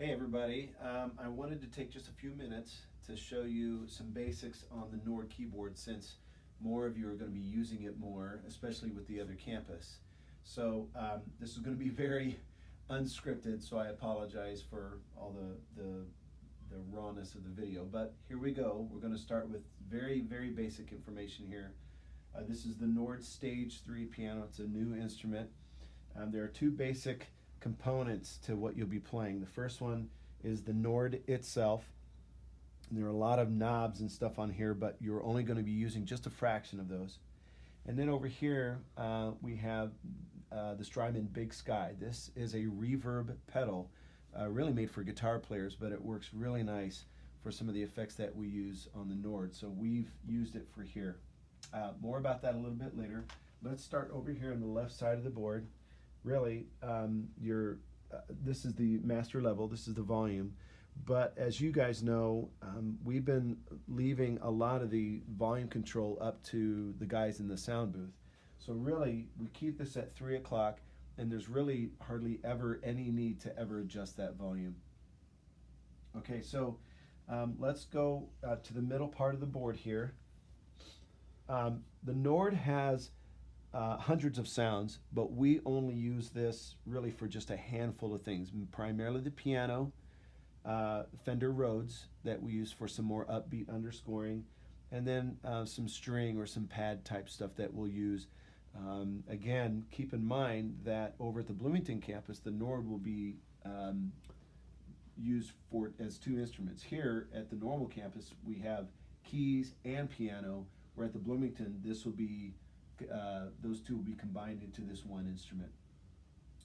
Hey everybody, I wanted to take just a few minutes to show you some basics on the Nord keyboard since more of you are going to be using it more, especially with the other campus. So this is going to be very unscripted, so I apologize for all the rawness of the video, but here we go. We're going to start with very basic information here. This is the Nord Stage 3 piano. It's a new instrument. There are two basic components to what you'll be playing. The first one is the Nord itself. And there are a lot of knobs and stuff on here, but you're only going to be using just a fraction of those. And then over here we have the Strymon Big Sky. This is a reverb pedal, really made for guitar players, but it works really nice for some of the effects that we use on the Nord. So we've used it for here. More about that a little bit later. Let's start over here on the left side of the board. Really, this is the master level, this is the volume, but as you guys know, we've been leaving a lot of the volume control up to the guys in the sound booth. So really, we keep this at 3 o'clock, and there's really hardly ever any need to ever adjust that volume. Okay, so let's go to the middle part of the board here. The Nord has hundreds of sounds, but we only use this really for just a handful of things, primarily the piano, Fender Rhodes that we use for some more upbeat underscoring, and then some string or some pad type stuff that we'll use. Again, keep in mind that over at the Bloomington campus, the Nord will be used as two instruments. Here at the normal campus, we have keys and piano, where at the Bloomington, this will be those two will be combined into this one instrument.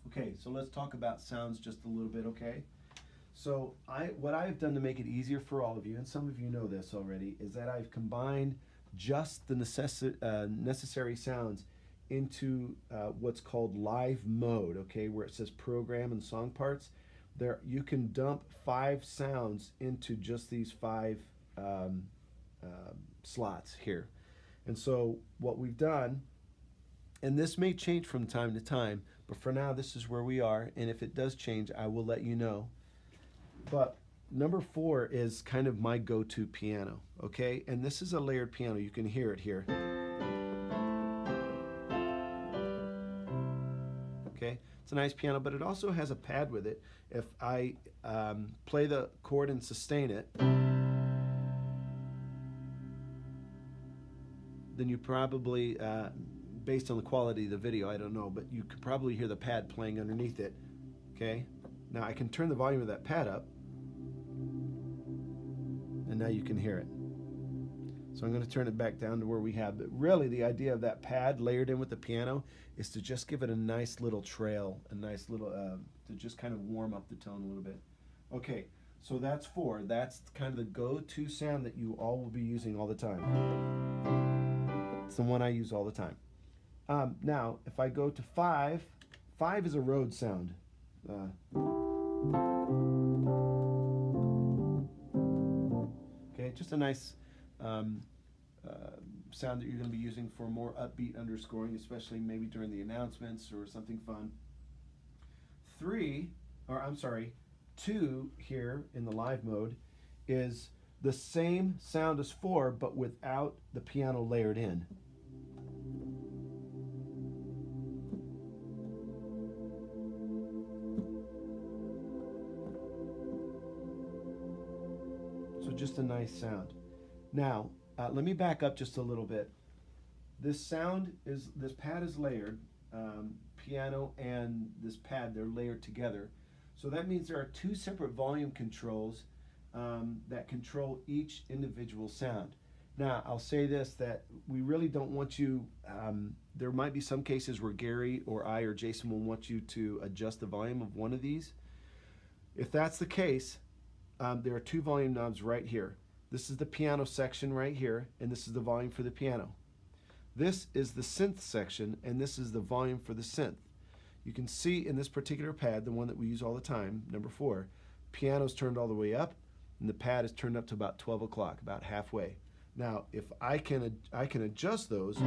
Okay, so let's talk about sounds just a little bit, okay? So what I've done to make it easier for all of you, and some of you know this already, is that I've combined just the necessary sounds into what's called live mode, okay, where it says program and song parts. There you can dump 5 sounds into just these 5 slots here. And so what we've done, and this may change from time to time, but for now this is where we are, and if it does change, I will let you know. But number 4 is kind of my go-to piano, okay? And this is a layered piano. You can hear it here. Okay, it's a nice piano, but it also has a pad with it. If I play the chord and sustain it, then you probably, based on the quality of the video, I don't know, but you could probably hear the pad playing underneath it, okay? Now I can turn the volume of that pad up, and now you can hear it. So I'm going to turn it back down to where we have, but really the idea of that pad layered in with the piano is to just give it a nice little trail, a nice little, to just kind of warm up the tone a little bit. Okay, so that's 4. That's kind of the go-to sound that you all will be using all the time. It's the one I use all the time. Now, if I go to 5, 5 is a Rhodes sound. Okay, just a nice sound that you're going to be using for more upbeat underscoring, especially maybe during the announcements or something fun. 2 here in the live mode is the same sound as 4, but without the piano layered in. So just a nice sound. Now, let me back up just a little bit. This pad is layered, piano and this pad, they're layered together. So that means there are 2 separate volume controls that control each individual sound. Now, I'll say this, that we really don't want you, there might be some cases where Gary or I or Jason will want you to adjust the volume of one of these. If that's the case, there are 2 volume knobs right here. This is the piano section right here, and this is the volume for the piano. This is the synth section, and this is the volume for the synth. You can see in this particular pad, the one that we use all the time, number 4, piano's turned all the way up, and the pad is turned up to about 12 o'clock, about halfway. Now, if I can adjust those,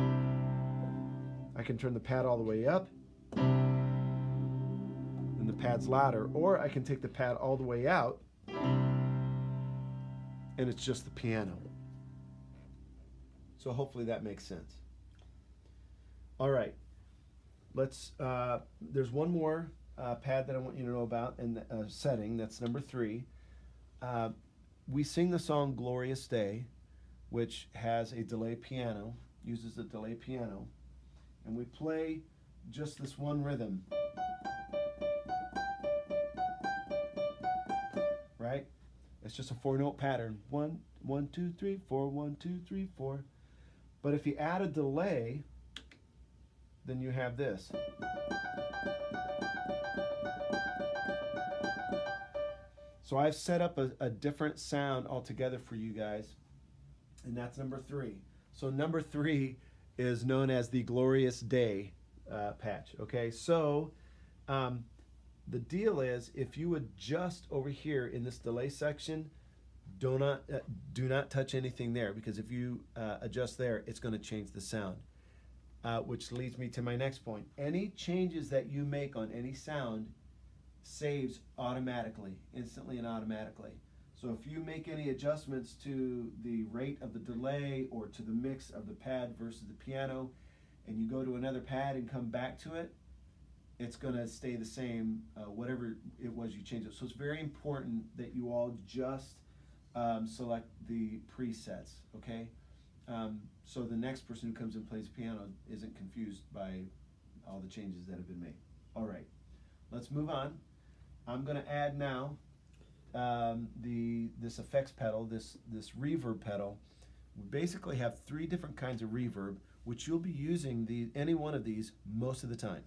I can turn the pad all the way up, and the pad's louder, or I can take the pad all the way out and it's just the piano. So hopefully that makes sense. All right, there's one more pad that I want you to know about, and setting, that's number 3. We sing the song Glorious Day, which has a delay piano, uses a delay piano, and we play just this one rhythm. Right? It's just a 4-note pattern. 1, 1, 2, 3, 4, 1, 2, 3, 4. But if you add a delay, then you have this. So I've set up a different sound altogether for you guys, and that's number 3. So number 3 is known as the Glorious Day patch. Okay, so the deal is, if you adjust over here in this delay section, do not touch anything there, because if you adjust there, it's going to change the sound. Which leads me to my next point. Any changes that you make on any sound saves automatically, instantly and automatically. So if you make any adjustments to the rate of the delay or to the mix of the pad versus the piano, and you go to another pad and come back to it, it's going to stay the same, whatever it was you changed it. So it's very important that you all just select the presets, okay? So the next person who comes and plays piano isn't confused by all the changes that have been made. All right, let's move on. I'm going to add now this effects pedal, this reverb pedal. We basically have 3 different kinds of reverb, which you'll be using any one of these most of the time.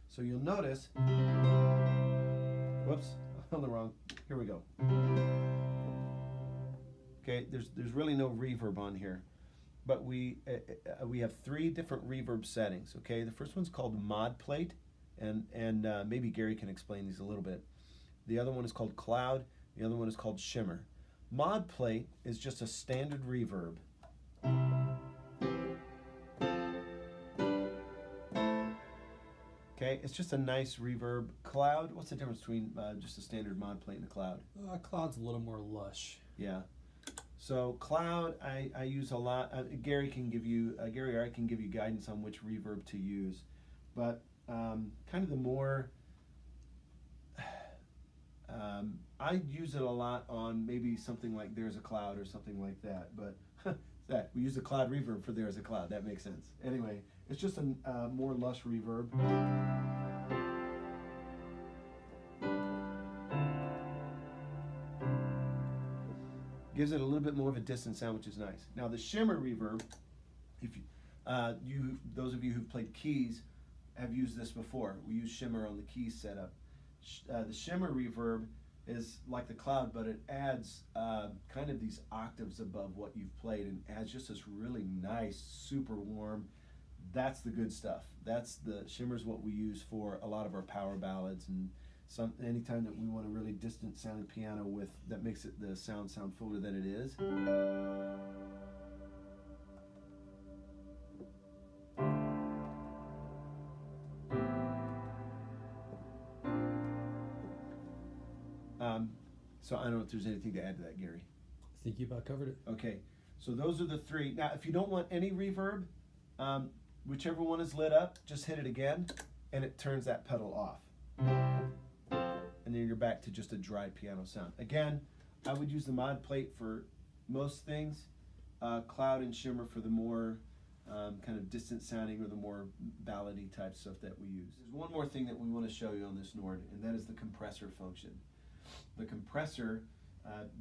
So you'll notice, whoops, on the wrong, here we go. Okay, there's really no reverb on here, but we have 3 different reverb settings. Okay, the first one's called Mod Plate, and maybe Gary can explain these a little bit. The other one is called Cloud. The other one is called Shimmer. Mod Plate is just a standard reverb. Okay, it's just a nice reverb. Cloud, what's the difference between just a standard Mod Plate and a Cloud? Cloud's a little more lush. Yeah. So Cloud, I use a lot. Gary or I can give you guidance on which reverb to use, but kind of the more, I use it a lot on maybe something like There's a Cloud or something like that, but we use the Cloud reverb for There's a Cloud. That makes sense. Anyway, it's just a more lush reverb. Gives it a little bit more of a distant sound, which is nice. Now the Shimmer reverb, if those of you who've played keys have used this before. We use Shimmer on the keys setup. The Shimmer reverb is like the Cloud, but it adds kind of these octaves above what you've played, and adds just this really nice, super warm. That's the good stuff. Shimmer's what we use for a lot of our power ballads, and anytime that we want a really distant sounding piano that makes the sound fuller than it is. So I don't know if there's anything to add to that, Gary. I think you about covered it. Okay, so those are the 3. Now, if you don't want any reverb, whichever one is lit up, just hit it again, and it turns that pedal off. And then you're back to just a dry piano sound. Again, I would use the Mod Plate for most things, Cloud and Shimmer for the more kind of distant sounding or the more ballady type stuff that we use. There's one more thing that we want to show you on this Nord, and that is the compressor function. The compressor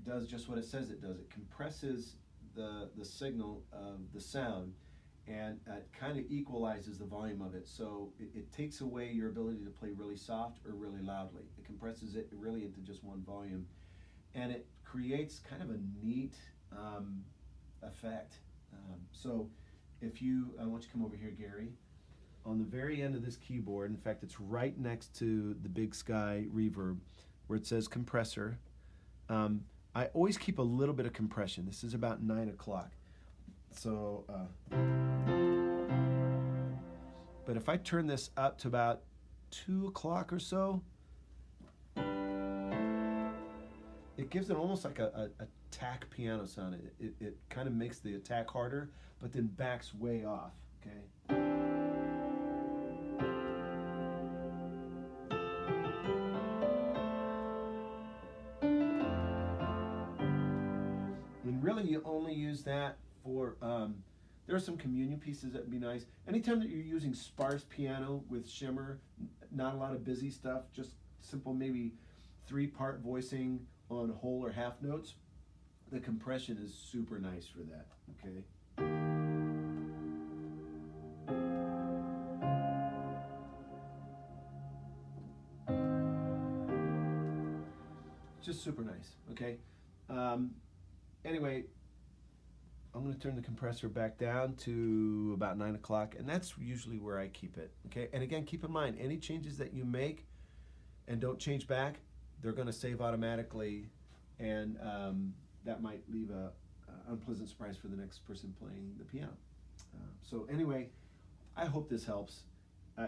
does just what it says it does. It compresses the signal of the sound, and it kind of equalizes the volume of it. So it takes away your ability to play really soft or really loudly. It compresses it really into just one volume, and it creates kind of a neat effect. So if I want you to come over here, Gary. On the very end of this keyboard, in fact, it's right next to the Big Sky reverb, where it says compressor. I always keep a little bit of compression. This is about 9 o'clock. So, but if I turn this up to about 2 o'clock or so. It gives it almost like a attack piano sound. It kind of makes the attack harder, but then backs way off, okay? And really you only use that for, there are some communion pieces that would be nice. Anytime that you're using sparse piano with shimmer, not a lot of busy stuff, just simple maybe 3-part voicing on whole or half notes, the compression is super nice for that, okay? Just super nice, okay? Anyway, I'm going to turn the compressor back down to about 9 o'clock, and that's usually where I keep it, okay? And again, keep in mind, any changes that you make and don't change back, they're going to save automatically, and that might leave a unpleasant surprise for the next person playing the piano. So anyway, I hope this helps.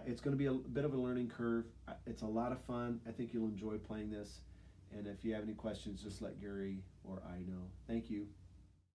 It's going to be a bit of a learning curve. It's a lot of fun. I think you'll enjoy playing this. And if you have any questions, just let Gary or I know. Thank you.